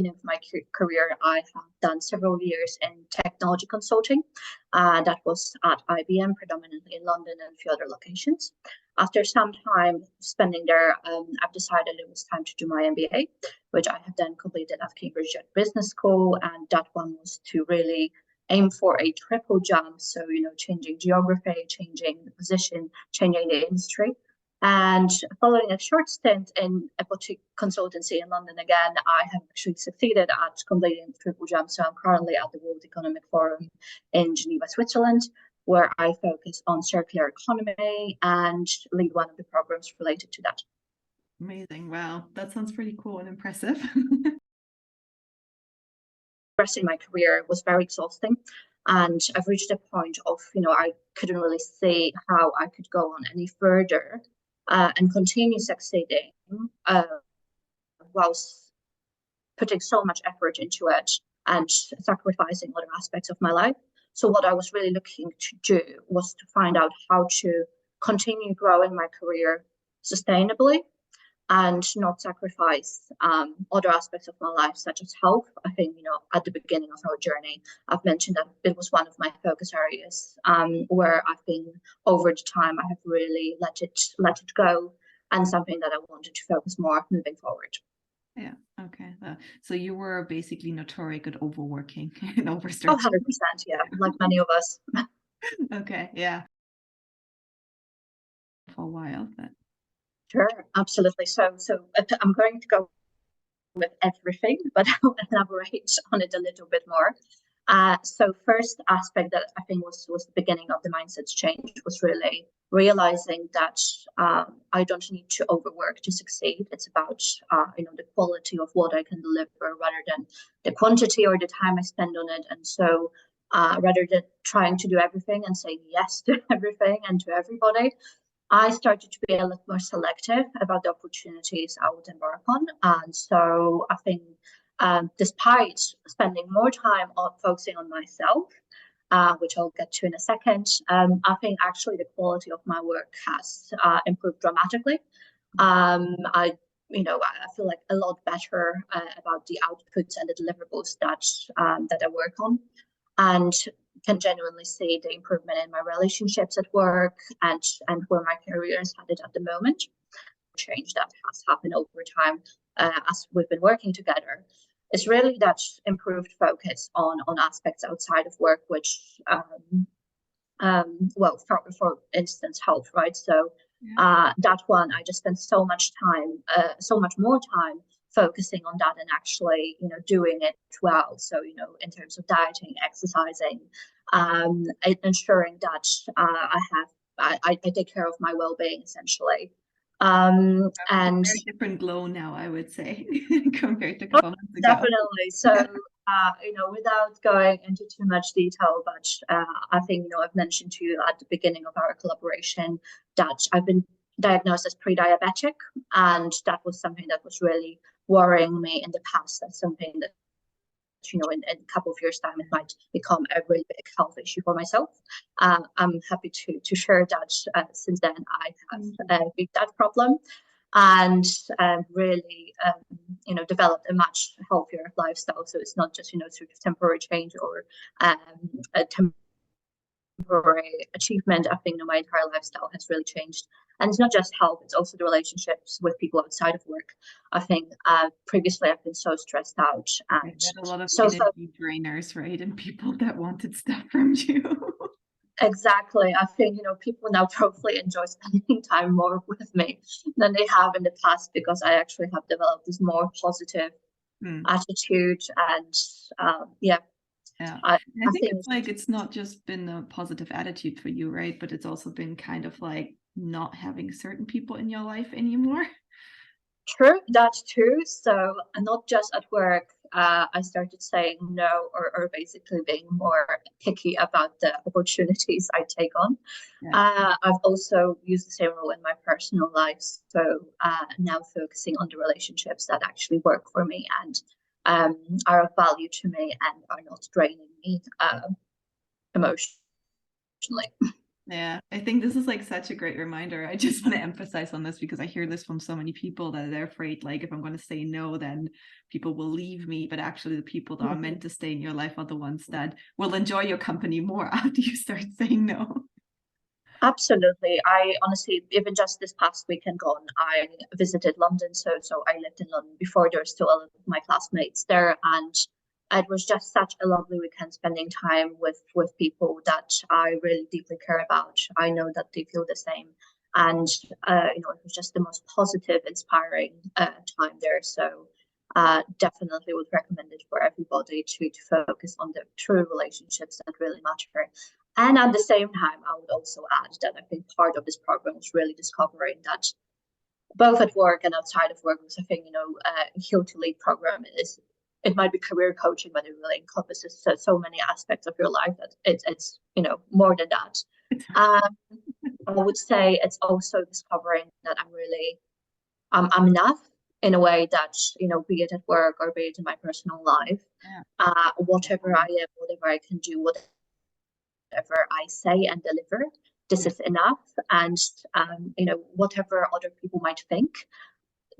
beginning of my career, I have done several years in technology consulting. That was at IBM, predominantly in London and a few other locations. After some time spending there, I've decided it was time to do my MBA, which I have then completed at Cambridge Business School. And that one was to really aim for a triple jump. So, changing geography, changing the position, changing the industry. And following a short stint in a boutique consultancy in London again, I have actually succeeded at completing the triple jump. So I'm currently at the World Economic Forum in Geneva, Switzerland, where I focus on circular economy and lead one of the programs related to that. Amazing. Wow. That sounds pretty cool and impressive. Progressing my career was very exhausting. And I've reached a point of, I couldn't really see how I could go on any further and continue succeeding whilst putting so much effort into it and sacrificing other aspects of my life. So what I was really looking to do was to find out how to continue growing my career sustainably and not sacrifice other aspects of my life, such as health. I think, at the beginning of our journey, I've mentioned that it was one of my focus areas where I've been, over the time, I have really let it go, and something that I wanted to focus more moving forward. Yeah. Okay. So you were basically notorious at overworking and overstretching. Oh, 100%. Yeah. Like many of us. Okay. Yeah. For a while. But... Sure. Absolutely. So I'm going to go with everything, but I'll elaborate on it a little bit more. So first aspect that I think was the beginning of the mindset change was really realizing that I don't need to overwork to succeed. It's about the quality of what I can deliver rather than the quantity or the time I spend on it. And so rather than trying to do everything and saying yes to everything and to everybody, I started to be a little more selective about the opportunities I would embark on. And so I think despite spending more time on focusing on myself, which I'll get to in a second, I think actually the quality of my work has improved dramatically. I feel like a lot better about the outputs and the deliverables that I work on, and can genuinely see the improvement in my relationships at work and where my career is headed at the moment. Change that has happened over time as we've been working together. It's really that improved focus on aspects outside of work, which, for instance, health, right? So that one, I just spent so much more time focusing on that and actually, doing it well. So, in terms of dieting, exercising, ensuring that I take care of my well-being essentially. And very different glow now, I would say, compared to a couple months ago. Definitely. So, without going into too much detail, but I think, I've mentioned to you at the beginning of our collaboration that I've been diagnosed as pre-diabetic, and that was something that was really worrying me in the past. That's something that, in a couple of years' time, it might become a really big health issue for myself. I'm happy to share that since then I have beat that problem and really, developed a much healthier lifestyle. So it's not just, sort of temporary change or a temporary achievement. I think my entire lifestyle has really changed. And it's not just health, it's also the relationships with people outside of work. I think previously I've been so stressed out and a lot of energy drainers, right? And people that wanted stuff from you. Exactly. I think, people now probably enjoy spending time more with me than they have in the past, because I actually have developed this more positive attitude. And yeah. I think it's like, it's not just been a positive attitude for you, right? But it's also been kind of like not having certain people in your life anymore. True, that's true. So not just at work, I started saying no, or basically being more picky about the opportunities I take on. Yeah. I've also used the same rule in my personal life. So now focusing on the relationships that actually work for me and are of value to me and are not draining me emotionally. Yeah, I think this is like such a great reminder. I just want to emphasize on this because I hear this from so many people that they're afraid, like, if I'm going to say no, then people will leave me. But actually, the people that are meant to stay in your life are the ones that will enjoy your company more after you start saying no. Absolutely. I honestly, even just this past weekend gone, I visited London. So I lived in London before. There were still a lot of my classmates there, and it was just such a lovely weekend spending time with people that I really deeply care about. I know that they feel the same, and it was just the most positive, inspiring time there. So definitely would recommend it for everybody to focus on the true relationships that really matter. And at the same time, I would also add that I think part of this program was really discovering that both at work and outside of work, because I think, Heal to Lead program it might be career coaching, but it really encompasses so many aspects of your life that it's more than that. I would say it's also discovering that I'm enough in a way that, be it at work or be it in my personal life, whatever I am, whatever I can do, whatever I say and deliver, this is enough. And whatever other people might think,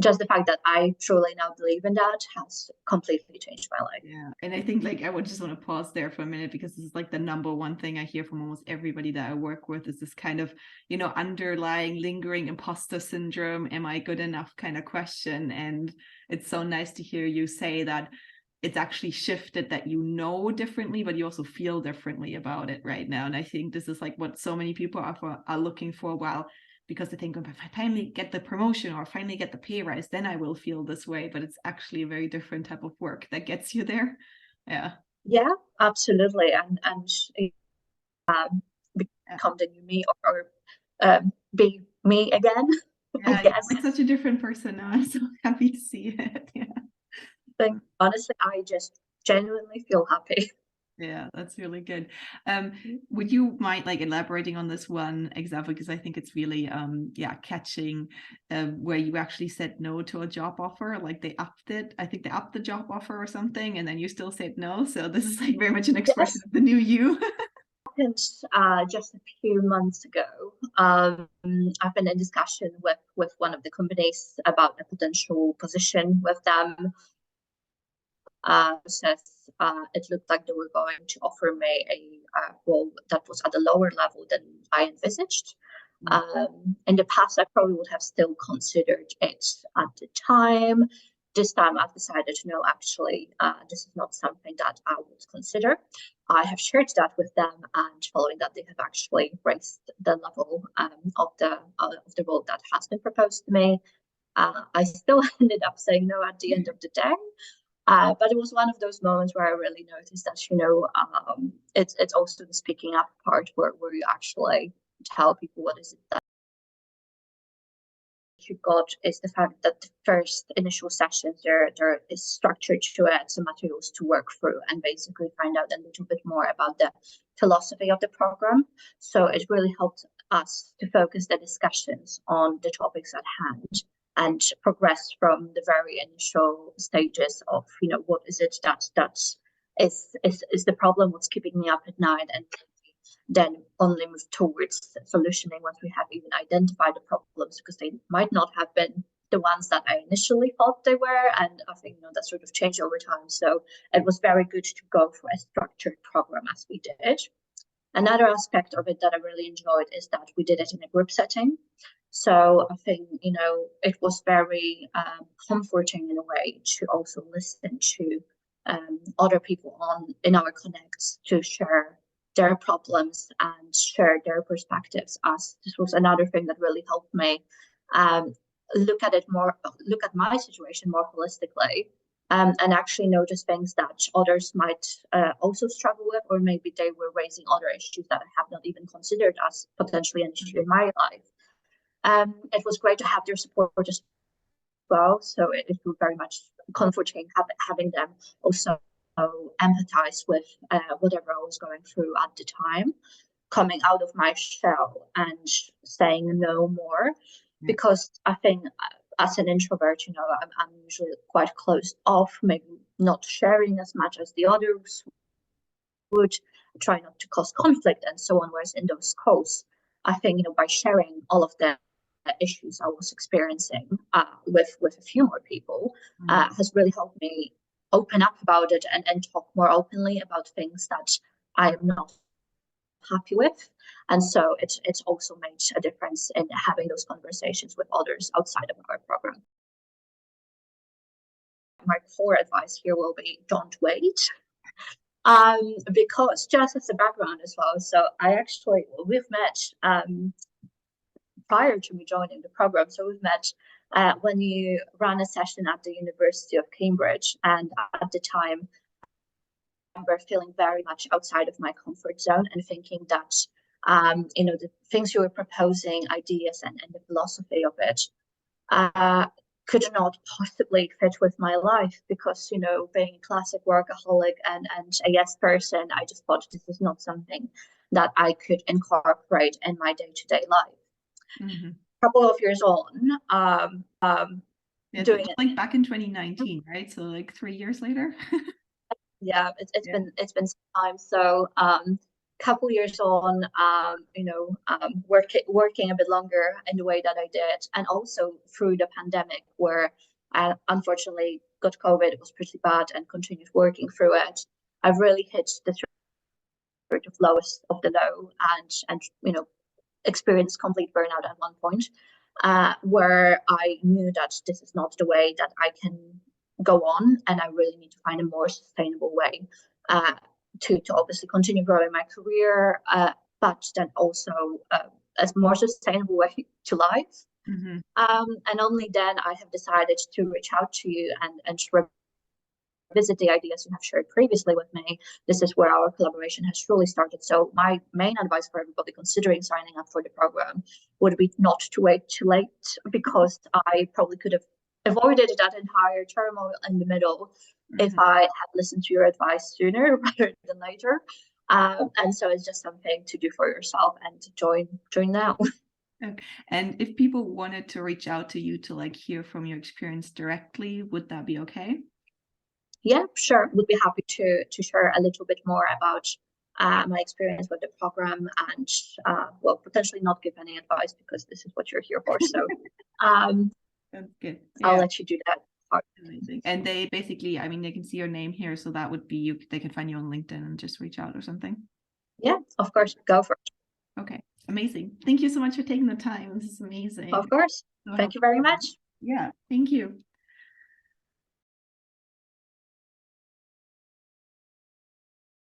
just the fact that I truly now believe in that has completely changed my life. Yeah. And I think I would just want to pause there for a minute, because this is like the number one thing I hear from almost everybody that I work with, is this kind of, underlying, lingering imposter syndrome, am I good enough kind of question. And it's so nice to hear you say that it's actually shifted, that differently, but you also feel differently about it right now. And I think this is like what so many people are looking for a while, because they think, if I finally get the promotion or finally get the pay rise, then I will feel this way. But it's actually a very different type of work that gets you there. Yeah, absolutely. And become the new me, or be me again. Yeah, I guess. Like such a different person now. I'm so happy to see it. Honestly, I just genuinely feel happy. Yeah, that's really good. Would you mind elaborating on this one example? Because I think it's really catching, where you actually said no to a job offer, like they upped it. I think they upped the job offer or something, and then you still said no. So this is very much an expression of the new you. Just a few months ago, I've been in discussion with one of the companies about a potential position with them. It looked like they were going to offer me a role that was at a lower level than I envisaged. In the past, I probably would have still considered it at the time. This time, I've decided, no, actually, this is not something that I would consider. I have shared that with them, and following that, they have actually raised the level of the role that has been proposed to me. I still ended up saying no at the end of the day. But it was one of those moments where I really noticed that, it's also the speaking up part where you actually tell people what is it that you got, is the fact that the first initial sessions, there is structure to it, some materials to work through, and basically find out a little bit more about the philosophy of the program. So it really helped us to focus the discussions on the topics at hand and progress from the very initial stages of, what is it that is the problem, what's keeping me up at night, and then only move towards solutioning once we have even identified the problems, because they might not have been the ones that I initially thought they were. And I think, that sort of changed over time. So it was very good to go for a structured program as we did. Another aspect of it that I really enjoyed is that we did it in a group setting. So I think, it was very comforting in a way to also listen to other people in our connects to share their problems and share their perspectives. As this was another thing that really helped me look at my situation more holistically, and actually notice things that others might also struggle with, or maybe they were raising other issues that I have not even considered as potentially an issue in my life. It was great to have their support as well, so it was very much comforting having them also empathize with whatever I was going through at the time, coming out of my shell and saying no more, because I think as an introvert, I'm usually quite closed off, maybe not sharing as much as the others would, try not to cause conflict and so on. Whereas in those calls, I think, by sharing all of the issues I was experiencing with a few more people has really helped me open up about it and talk more openly about things that I am not happy with. And so it's also made a difference in having those conversations with others outside of our program. My core advice here will be don't wait. Because just as a background as well, so we've met prior to me joining the program. So we've met when you ran a session at the University of Cambridge, and at the time I remember feeling very much outside of my comfort zone and thinking that the things you were proposing, ideas and the philosophy of it could not possibly fit with my life, because being a classic workaholic and a yes person, I just thought this is not something that I could incorporate in my day-to-day life. Mm-hmm. Couple of years on, yeah, doing it like back in 2019, right? So like 3 years later. Yeah, it's been some time. So couple years on, working a bit longer in the way that I did, and also through the pandemic, where I unfortunately got COVID. It was pretty bad, and continued working through it. I've really hit the sort of lowest of the low, and experienced complete burnout at one point, where I knew that this is not the way that I can go on, and I really need to find a more sustainable way to obviously continue growing my career, but then also a more sustainable way to life. Mm-hmm. And only then I have decided to reach out to you and revisit the ideas you have shared previously with me. This is where our collaboration has truly started. So my main advice for everybody considering signing up for the program would be not to wait too late, because I probably could have avoided that entire turmoil in the middle if I had listened to your advice sooner rather than later. And so it's just something to do for yourself and to join now. Okay. And if people wanted to reach out to you to like hear from your experience directly, would that be okay? Yeah, sure. Would be happy to share a little bit more about my experience with the program, and potentially not give any advice, because this is what you're here for. So that's good. I'll let you do that part. Amazing. And they basically, I mean, they can see your name here, so that would be you. They can find you on LinkedIn and just reach out or something. Yeah, of course. Go for it. Okay, amazing. Thank you so much for taking the time. This is amazing. Of course. So Thank you very much. Yeah, thank you.